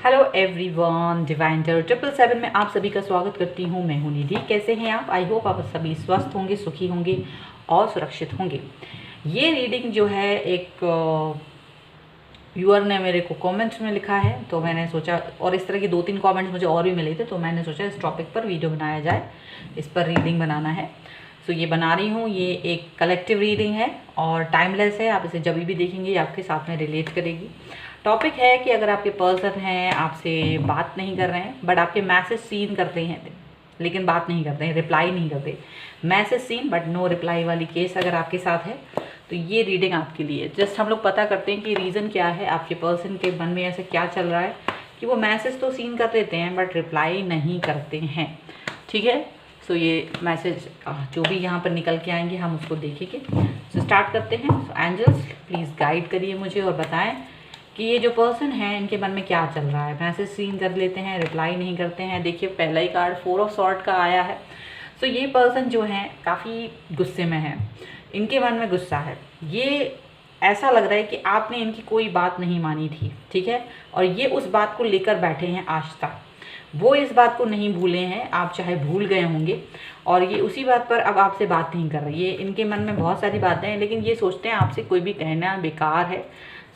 Hello everyone, divine tarot 777 में आप सभी का स्वागत करती हूँ। मैं हूँ निधि। कैसे हैं आप? आई होप आप सभी स्वस्थ होंगे, सुखी होंगे और सुरक्षित होंगे। ये रीडिंग जो है एक व्यूअर ने मेरे को कमेंट्स में लिखा है, तो मैंने सोचा, और इस तरह के 2-3 कमेंट्स मुझे और भी मिले थे, तो मैंने सोचा इस टॉपिक पर वीडियो बनाया जाए, इस पर रीडिंग बनाना है। तो ये बना रही हूँ। ये एक कलेक्टिव रीडिंग है और टाइमलेस है। आप इसे जब भी देखेंगे आपके साथ में रिलेट करेगी। टॉपिक है कि अगर आपके पर्सन हैं, आपसे बात नहीं कर रहे हैं, बट आपके मैसेज सीन करते हैं लेकिन बात नहीं करते हैं, रिप्लाई नहीं करते। Message seen but no reply वाली केस अगर आपके साथ है तो ये रीडिंग आपके लिए। जस्ट हम लोग पता करते हैं कि रीज़न क्या है, आपके पर्सन के मन में ऐसे क्या चल रहा है कि वो मैसेज तो सीन कर देते हैं बट रिप्लाई नहीं करते हैं। ठीक है, सो ये मैसेज जो भी यहाँ पर निकल के आएंगे हम उसको देखेंगे। सो स्टार्ट करते हैं। सो एंजल्स प्लीज़ गाइड करिए मुझे और बताएं कि ये जो पर्सन है इनके मन में क्या चल रहा है। मैसेज सीन कर लेते हैं, रिप्लाई नहीं करते हैं। देखिए पहला ही कार्ड 4 ऑफ सॉर्ड का आया है। सो ये पर्सन जो है काफ़ी गुस्से में है, इनके मन में गुस्सा है। ये ऐसा लग रहा है कि आपने इनकी कोई बात नहीं मानी थी, ठीक है, और ये उस बात को लेकर बैठे हैं आज तक। वो इस बात को नहीं भूले हैं, आप चाहे भूल गए होंगे, और ये उसी बात पर अब आपसे बात नहीं कर रहे। ये इनके मन में बहुत सारी बातें हैं लेकिन ये सोचते हैं आपसे कोई भी कहना बेकार है।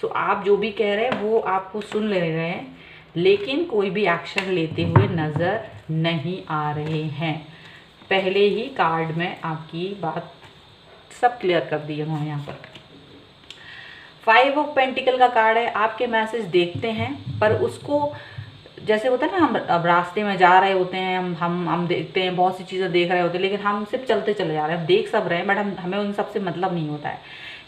सो आप जो भी कह रहे हैं वो आपको सुन ले रहे हैं लेकिन कोई भी एक्शन लेते हुए नज़र नहीं आ रहे हैं। पहले ही कार्ड में आपकी बात सब क्लियर कर दी उन्होंने। यहाँ पर 5 ऑफ पेंटिकल का कार्ड है। आपके मैसेज देखते हैं पर उसको, जैसे होता है ना, हम अब रास्ते में जा रहे होते हैं, हम देखते हैं, बहुत सी चीज़ें देख रहे होते हैं लेकिन हम सिर्फ चलते चले जा रहे हैं। हम देख सब रहे हैं बट हमें उन सब से मतलब नहीं होता है।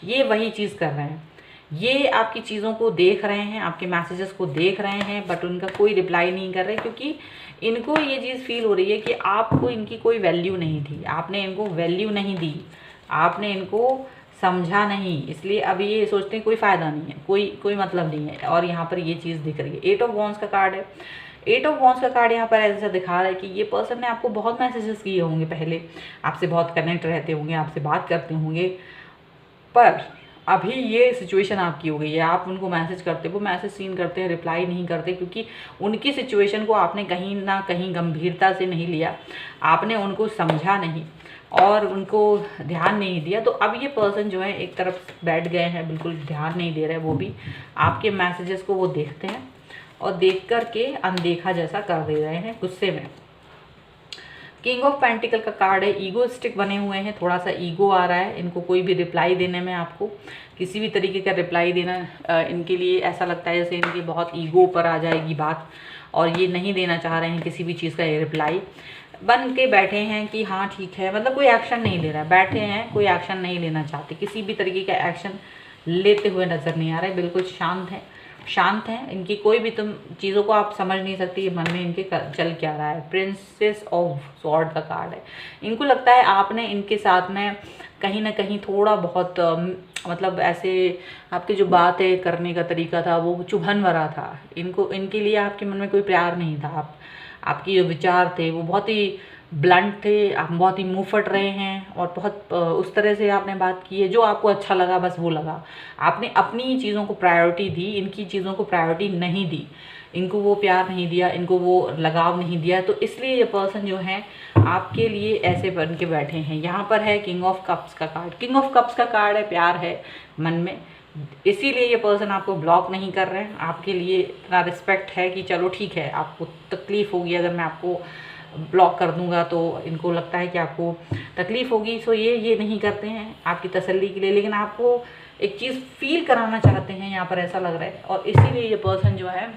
ये वही चीज़ कर रहे हैं। ये आपकी चीज़ों को देख रहे हैं, आपके मैसेजेस को देख रहे हैं बट उनका कोई रिप्लाई नहीं कर रहे, क्योंकि इनको ये चीज़ फील हो रही है कि आपको इनकी कोई वैल्यू नहीं थी। आपने इनको वैल्यू नहीं दी, आपने इनको समझा नहीं, इसलिए अब ये सोचते हैं कोई फ़ायदा नहीं है, कोई मतलब नहीं है। और यहाँ पर ये चीज़ दिख रही है। 8 ऑफ वॉन्ड्स का कार्ड है। 8 ऑफ वॉन्ड्स का कार्ड यहाँ पर ऐसा दिखा रहा है कि ये पर्सन ने आपको बहुत मैसेजेस किए होंगे, पहले आपसे बहुत कनेक्ट रहते होंगे, आपसे बात करते होंगे, पर अभी ये सिचुएशन आपकी हो गई है। आप उनको मैसेज करते, वो मैसेज सीन करते हैं, रिप्लाई नहीं करते, क्योंकि उनकी सिचुएशन को आपने कहीं ना कहीं गंभीरता से नहीं लिया, आपने उनको समझा नहीं और उनको ध्यान नहीं दिया। तो अब ये पर्सन जो है एक तरफ बैठ गए हैं, बिल्कुल ध्यान नहीं दे रहे। वो भी आपके मैसेजेस को वो देखते हैं और देख कर के अनदेखा जैसा कर दे रहे हैं गुस्से में। किंग ऑफ पेंटिकल का कार्ड है। ईगोइस्टिक बने हुए हैं, थोड़ा सा ईगो आ रहा है इनको कोई भी रिप्लाई देने में। आपको किसी भी तरीके का रिप्लाई देना इनके लिए ऐसा लगता है जैसे इनकी बहुत ईगो पर आ जाएगी बात, और ये नहीं देना चाह रहे हैं किसी भी चीज़ का रिप्लाई। बन के बैठे हैं कि हाँ ठीक है, मतलब कोई एक्शन नहीं ले रहा है, बैठे हैं, कोई एक्शन नहीं लेना चाहते, किसी भी तरीके का एक्शन लेते हुए नज़र नहीं आ रहे, बिल्कुल शांत हैं। इनकी कोई भी तुम चीज़ों को आप समझ नहीं सकती, ये मन में इनके चल क्या रहा है। प्रिंसेस ऑफ सॉर्ड का कार्ड है। इनको लगता है आपने इनके साथ में कहीं ना कहीं थोड़ा बहुत मतलब ऐसे आपकी जो बात है करने का तरीका था वो चुभन भरा था। इनके लिए आपके मन में कोई प्यार नहीं था। आपके जो विचार थे वो बहुत ही ब्लंट थे, आप बहुत ही मुँह फट रहे हैं और बहुत उस तरह से आपने बात की है जो आपको अच्छा लगा, बस वो लगा। आपने अपनी चीज़ों को प्रायोरिटी दी, इनकी चीज़ों को प्रायोरिटी नहीं दी, इनको वो प्यार नहीं दिया, इनको वो लगाव नहीं दिया। तो इसलिए ये पर्सन जो है आपके लिए ऐसे बन के बैठे हैं। यहाँ पर है किंग ऑफ कप्स का कार्ड। किंग ऑफ कप्स का कार्ड है, प्यार है मन में, इसीलिए ये पर्सन आपको ब्लॉक नहीं कर रहे हैं। आपके लिए इतना रिस्पेक्ट है कि चलो ठीक है, आपको तकलीफ़ होगी अगर मैं आपको ब्लॉक कर दूंगा, तो इनको लगता है कि आपको तकलीफ़ होगी। सो ये नहीं करते हैं आपकी तसल्ली के लिए, लेकिन आपको एक चीज़ फील कराना चाहते हैं, यहाँ पर ऐसा लग रहा है। और इसीलिए ये पर्सन जो है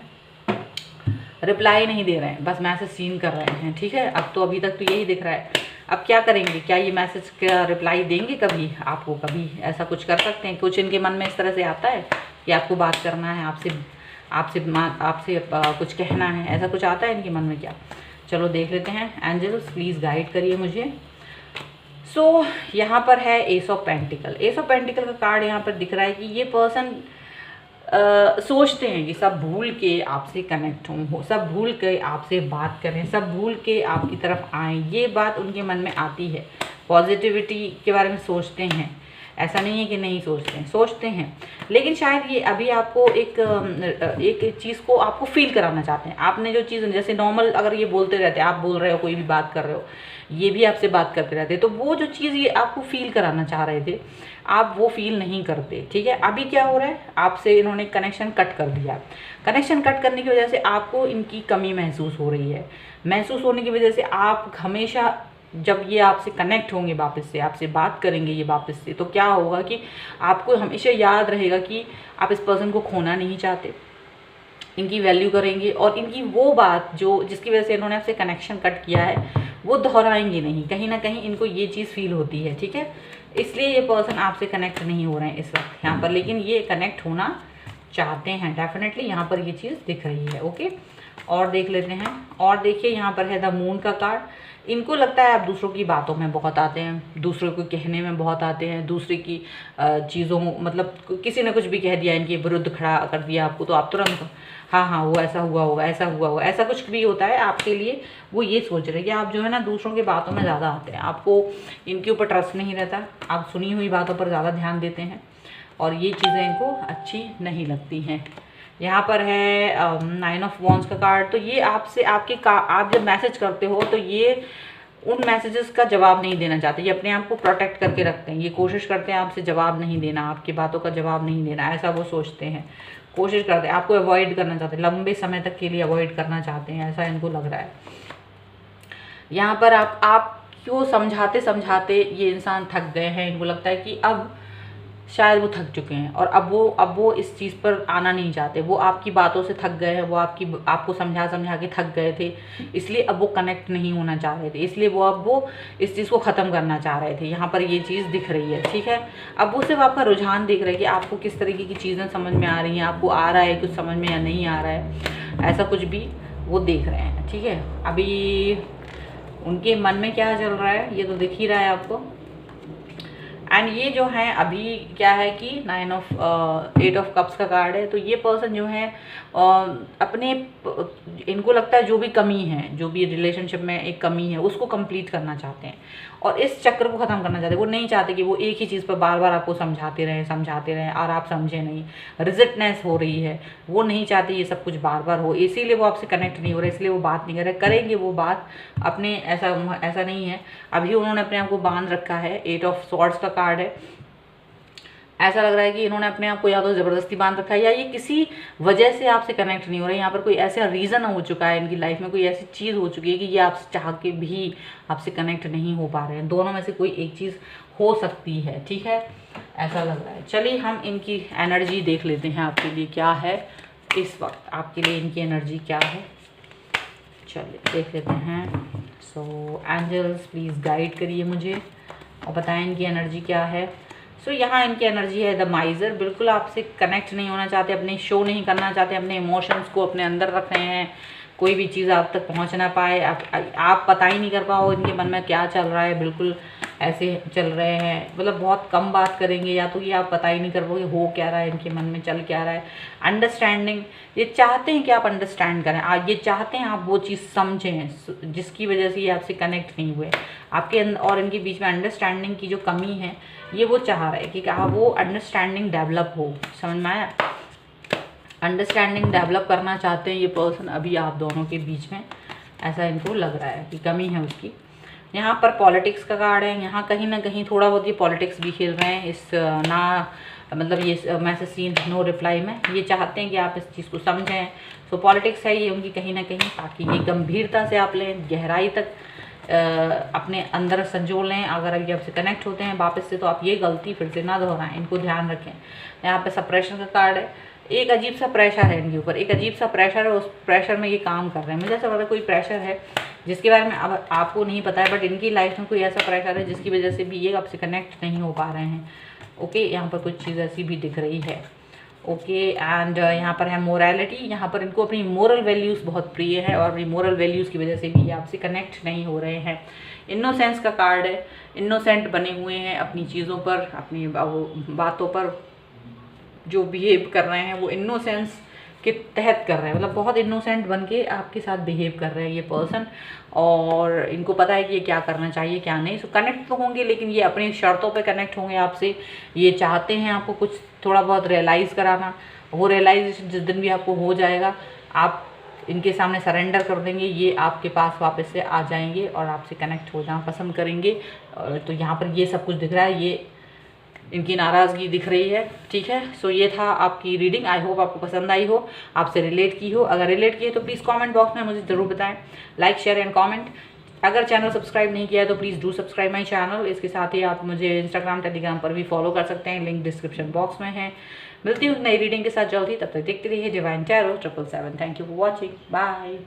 रिप्लाई नहीं दे रहे हैं, बस मैसेज सीन कर रहे हैं। ठीक है, अब तो अभी तक तो यही दिख रहा है। अब क्या करेंगे? क्या ये मैसेज का रिप्लाई देंगे कभी आपको? कभी ऐसा कुछ कर सकते हैं? कुछ इनके मन में इस तरह से आता है कि आपको बात करना है, आपसे कुछ कहना है, ऐसा कुछ आता है इनके मन में क्या? चलो देख लेते हैं। एंजल्स प्लीज़ गाइड करिए मुझे। सो यहाँ पर है S of pentacle. S of pentacle का कार्ड यहाँ पर दिख रहा है कि ये पर्सन सोचते हैं कि सब भूल के आपसे कनेक्ट हों, सब भूल के आपसे बात करें, सब भूल के आपकी तरफ आएँ। ये बात उनके मन में आती है, पॉजिटिविटी के बारे में सोचते हैं, ऐसा नहीं है कि नहीं सोचते हैं, सोचते हैं, लेकिन शायद ये अभी आपको एक चीज़ को आपको फील कराना चाहते हैं। आपने जो चीज़, जैसे नॉर्मल अगर ये बोलते रहते, आप बोल रहे हो, कोई भी बात कर रहे हो, ये भी आपसे बात करते रहते, तो वो जो चीज़ ये आपको फील कराना चाह रहे थे, आप वो फील नहीं करते, ठीक है। अभी क्या हो रहा है, आपसे इन्होंने कनेक्शन कट कर दिया। कनेक्शन कट करने की वजह से आपको इनकी कमी महसूस हो रही है। महसूस होने की वजह से आप हमेशा, जब ये आपसे कनेक्ट होंगे वापस से, आपसे बात करेंगे ये वापस से, तो क्या होगा कि आपको हमेशा याद रहेगा कि आप इस पर्सन को खोना नहीं चाहते, इनकी वैल्यू करेंगे, और इनकी वो बात जो जिसकी वजह से इन्होंने आपसे कनेक्शन कट किया है वो दोहराएंगे नहीं। कहीं ना कहीं इनको ये चीज़ फील होती है, ठीक है। इसलिए ये पर्सन आपसे कनेक्ट नहीं हो रहे हैं इस वक्त यहाँ पर, लेकिन ये कनेक्ट होना चाहते हैं डेफिनेटली। यहाँ पर ये चीज़ दिख रही है, ओके। और देख लेते हैं, और देखिए यहाँ पर है द मून का कार्ड। इनको लगता है आप दूसरों की बातों में बहुत आते हैं, दूसरों को कहने में बहुत आते हैं, दूसरे की चीज़ों, मतलब किसी ने कुछ भी कह दिया, इनके विरुद्ध खड़ा कर दिया आपको, तो आप तुरंत हाँ हाँ वो ऐसा हुआ होगा, ऐसा हुआ होगा, ऐसा कुछ भी होता है आपके लिए। वो ये सोच रहे हैं कि आप जो है ना दूसरों की बातों में ज़्यादा आते हैं, आपको इनके ऊपर ट्रस्ट नहीं रहता, आप सुनी हुई बातों पर ज़्यादा ध्यान देते हैं, और ये चीज़ें इनको अच्छी नहीं लगती हैं। यहाँ पर है 9 ऑफ वॉन्ड्स का कार्ड। तो ये आपसे आप जब मैसेज करते हो तो ये उन मैसेजेस का जवाब नहीं देना चाहते, ये अपने आप को प्रोटेक्ट करके रखते हैं, ये कोशिश करते हैं आपसे जवाब नहीं देना, आपकी बातों का जवाब नहीं देना, ऐसा वो सोचते हैं, कोशिश करते हैं, आपको अवॉइड करना चाहते हैं, लंबे समय तक के लिए अवॉइड करना चाहते हैं, ऐसा इनको लग रहा है। यहाँ पर आप क्यों समझाते समझाते ये इंसान थक गए हैं, इनको लगता है कि अब शायद वो थक चुके हैं, और अब वो इस चीज़ पर आना नहीं चाहते, वो आपकी बातों से थक गए हैं, वो आपको समझा समझा के थक गए थे, इसलिए अब वो कनेक्ट नहीं होना चाह रहे थे, इसलिए वो इस चीज़ को ख़त्म करना चाह रहे थे। यहाँ पर ये चीज़ दिख रही है, ठीक है। अब वो सिर्फ आपका रुझान देख रहे हैं कि आपको किस तरीके की चीज़ें समझ में आ रही हैं, आपको आ रहा है कुछ समझ में या नहीं आ रहा है, ऐसा कुछ भी वो देख रहे हैं, ठीक है। अभी उनके मन में क्या चल रहा है ये तो दिख ही रहा है आपको। एंड ये जो है अभी क्या है कि 8 ऑफ कप्स का कार्ड है। तो ये पर्सन जो है अपने, इनको लगता है जो भी कमी है, जो भी रिलेशनशिप में एक कमी है उसको कंप्लीट करना चाहते हैं, और इस चक्र को ख़त्म करना चाहते हैं। वो नहीं चाहते कि वो एक ही चीज़ पर बार बार आपको समझाते रहें और आप समझे नहीं, रिजिटनेस हो रही है, वो नहीं चाहते ये सब कुछ बार बार हो, इसीलिए वो आपसे कनेक्ट नहीं हो रहे, इसलिए वो बात नहीं कर रहे। करेंगे वो बात अपने, ऐसा नहीं है, अभी उन्होंने अपने आप को बांध रखा है। 8 ऑफ स्वॉर्ड्स का कार्ड है। ऐसा लग रहा है कि इन्होंने अपने आप को या तो ज़बरदस्ती बांध रखा है, या ये किसी वजह से आपसे कनेक्ट नहीं हो रहे। यहाँ पर कोई ऐसा रीज़न हो चुका है इनकी लाइफ में, कोई ऐसी चीज़ हो चुकी है कि ये आपसे चाह के भी आपसे कनेक्ट नहीं हो पा रहे हैं। दोनों में से कोई एक चीज़ हो सकती है, ठीक है, ऐसा लग रहा है। चलिए हम इनकी एनर्जी देख लेते हैं, आपके लिए क्या है इस वक्त, आपके लिए इनकी एनर्जी क्या है, चलिए देख लेते हैं। सो एंजल्स प्लीज़ गाइड करिए मुझे और बताएं इनकी एनर्जी क्या है। सो यहाँ इनकी एनर्जी है द माइजर। बिल्कुल आपसे कनेक्ट नहीं होना चाहते, अपने शो नहीं करना चाहते, अपने इमोशंस को अपने अंदर रख रहे हैं, कोई भी चीज़ आप तक पहुँच ना पाए, आप पता ही नहीं कर पाओ इनके मन में क्या चल रहा है। बिल्कुल ऐसे चल रहे हैं, मतलब बहुत कम बात करेंगे, या तो ये आप पता ही नहीं कर पाओगे हो क्या रहा है, इनके मन में चल क्या रहा है। अंडरस्टैंडिंग, ये चाहते हैं कि आप अंडरस्टैंड करें, ये चाहते हैं आप वो चीज़ समझें जिसकी वजह से ये आपसे कनेक्ट नहीं हुए। आपके और इनके बीच में अंडरस्टैंडिंग की जो कमी है ये वो चाह रहे हैं कि वो अंडरस्टैंडिंग डेवलप हो। समझ में आया? अंडरस्टैंडिंग डेवलप करना चाहते हैं ये पर्सन अभी आप दोनों के बीच में, ऐसा इनको लग रहा है कि कमी है उसकी। यहाँ पर पॉलिटिक्स का कार्ड है। यहाँ कहीं ना कहीं थोड़ा बहुत ये पॉलिटिक्स भी खेल रहे हैं इस मतलब ये मैसेज सीन नो रिप्लाई में। ये चाहते हैं कि आप इस चीज़ को समझें। सो पॉलिटिक्स है ये उनकी कहीं ना कहीं, ताकि ये गंभीरता से आप लें, गहराई तक अपने अंदर संजो लें। अगर अभी आपसे कनेक्ट होते हैं वापस से तो आप ये गलती फिर से ना दोहराएं, इनको ध्यान रखें। यहाँ पे सप्रेशन का कार्ड है। एक अजीब सा प्रेशर है इनके ऊपर, एक अजीब सा प्रेशर है, उस प्रेशर में ये काम कर रहे हैं। मुझे ऐसा लग रहा है कोई प्रेशर है जिसके बारे में अब आपको नहीं पता है, बट इनकी लाइफ में कोई ऐसा प्रेशर है जिसकी वजह से भी ये आपसे कनेक्ट नहीं हो पा रहे हैं। ओके, यहाँ पर कुछ चीज़ ऐसी भी दिख रही है। ओके, एंड यहाँ पर है मोरालिटी। यहाँ पर इनको अपनी मोरल वैल्यूज़ बहुत प्रिय है, और अपनी मोरल वैल्यूज़ की वजह से भी ये आपसे कनेक्ट नहीं हो रहे हैं। इनोसेंस का कार्ड है। इनोसेंट बने हुए हैं अपनी चीज़ों पर, अपनी बातों पर जो बिहेव कर रहे हैं वो इनोसेंस के तहत कर रहे हैं, मतलब बहुत इनोसेंट बन के आपके साथ बिहेव कर रहे हैं ये पर्सन, और इनको पता है कि ये क्या करना चाहिए क्या नहीं। सो कनेक्ट तो होंगे, लेकिन ये अपनी शर्तों पे कनेक्ट होंगे आपसे। ये चाहते हैं आपको कुछ थोड़ा बहुत रियलाइज़ कराना। वो रियलाइजेशन जिस दिन भी आपको हो जाएगा, आप इनके सामने सरेंडर कर देंगे, ये आपके पास वापस से आ जाएंगे और आपसे कनेक्ट हो जाना पसंद करेंगे। तो यहाँ पर ये सब कुछ दिख रहा है, ये इनकी नाराज़गी दिख रही है। ठीक है, सो ये था आपकी रीडिंग। आई होप आपको पसंद आई हो, आपसे रिलेट की हो। अगर रिलेट की है तो प्लीज़ कमेंट बॉक्स में मुझे ज़रूर बताएं। Like share and comment. अगर चैनल सब्सक्राइब नहीं किया है तो please do subscribe my channel. इसके साथ ही आप मुझे इंस्टाग्राम टेलीग्राम पर भी फॉलो कर सकते हैं, लिंक डिस्क्रिप्शन बॉक्स में है। मिलती हूँ नई रीडिंग के साथ जल्द ही, तब तक देखते रहिए divine tarot 777। Thank you for watching, bye.